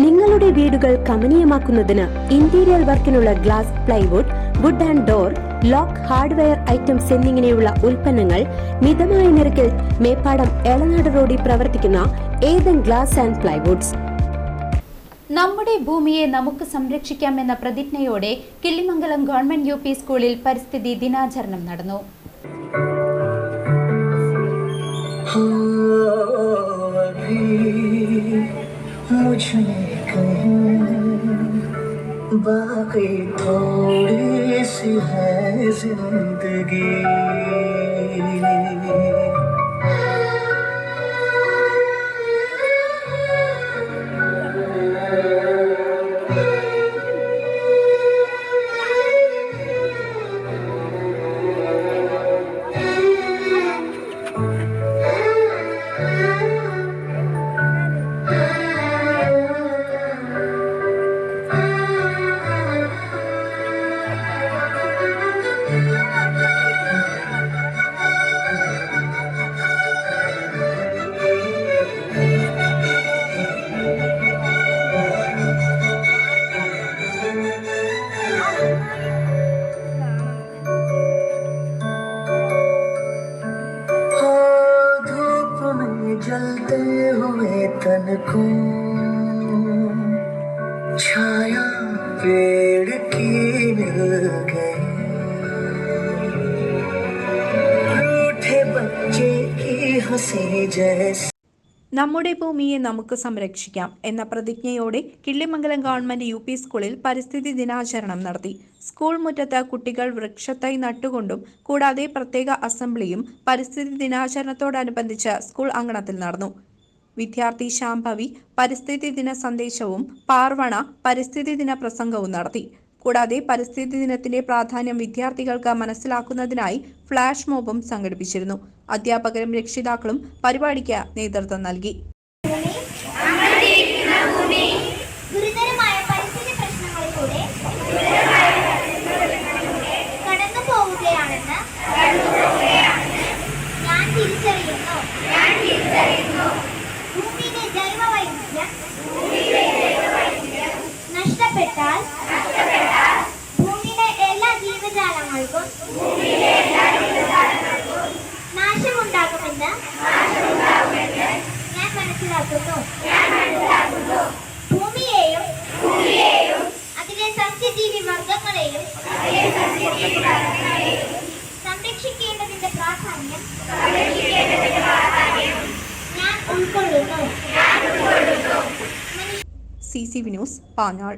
നിങ്ങളുടെ വീടുകൾ കമനീയമാക്കുന്നതിന് ഇന്റീരിയർ വർക്കിനുള്ള glass, plywood, wood and door, lock, hardware items എന്നിങ്ങനെയുള്ള ഉൽപ്പന്നങ്ങൾ മിതമായ നിരക്കിൽ മേപ്പാടം എളനാട് റോഡിൽ പ്രവർത്തിക്കുന്ന ഏതൻ ഗ്ലാസ് ആൻഡ് പ്ലൈവുഡ്സ്. നമ്മുടെ ഭൂമിയെ നമുക്ക് സംരക്ഷിക്കാമെന്ന പ്രതിജ്ഞയോടെ കിള്ളിമംഗലം ഗവൺമെന്റ് UP സ്കൂളിൽ പരിസ്ഥിതി ദിനാചരണം നടന്നു. बाकी थोड़ी सी है जिंदगी. जलते हुए तन को छाया पेड़ की मिल गई. रूठे बच्चे की हंसी जैसे. നമ്മുടെ ഭൂമിയെ നമുക്ക് സംരക്ഷിക്കാം എന്ന പ്രതിജ്ഞയോടെ കിള്ളിമംഗലം ഗവൺമെന്റ് UP സ്കൂളിൽ പരിസ്ഥിതി ദിനാചരണം നടത്തി. സ്കൂൾ മുറ്റത്ത് കുട്ടികൾ വൃക്ഷത്തൈ നട്ടുകൊണ്ടും കൂടാതെ പ്രത്യേക അസംബ്ലിയും പരിസ്ഥിതി ദിനാചരണത്തോടനുബന്ധിച്ച് സ്കൂൾ അങ്കണത്തിൽ നടന്നു. വിദ്യാർത്ഥി ശാംഭവി പരിസ്ഥിതി ദിന സന്ദേശവും പാർവണ പരിസ്ഥിതി ദിന പ്രസംഗവും നടത്തി. കൂടാതെ പരിസ്ഥിതി ദിനത്തിന്റെ പ്രാധാന്യം വിദ്യാർത്ഥികൾക്ക് മനസ്സിലാക്കുന്നതിനായി ഫ്ലാഷ് മോബും സംഘടിപ്പിച്ചിരുന്നു. അധ്യാപകരും രക്ഷിതാക്കളും പരിപാടിക്ക് നേതൃത്വം നൽകി. ഗുരുതരമായ പരിസ്ഥിതി പ്രശ്നങ്ങളിലൂടെ കടന്നു പോവുകയാണെന്ന് ഞാൻ തിരിച്ചറിയുന്നു. ഭൂമിയിലെ ജൈവവൈവിധ്യം നഷ്ടപ്പെട്ടാൽ ഭൂമിയിലെ എല്ലാ ജീവജാലങ്ങൾക്കും നാശമുണ്ടാകുമെന്ന് ഞാൻ മനസ്സിലാക്കുന്നു. ഭൂമിയെയും അതിലെ സസ്യജീവി വർഗങ്ങളെയും സംരക്ഷിക്കേണ്ടതിന്റെ പ്രാധാന്യം ഞാൻ ഉൾക്കൊള്ളുന്നു. CCV news, Panjal.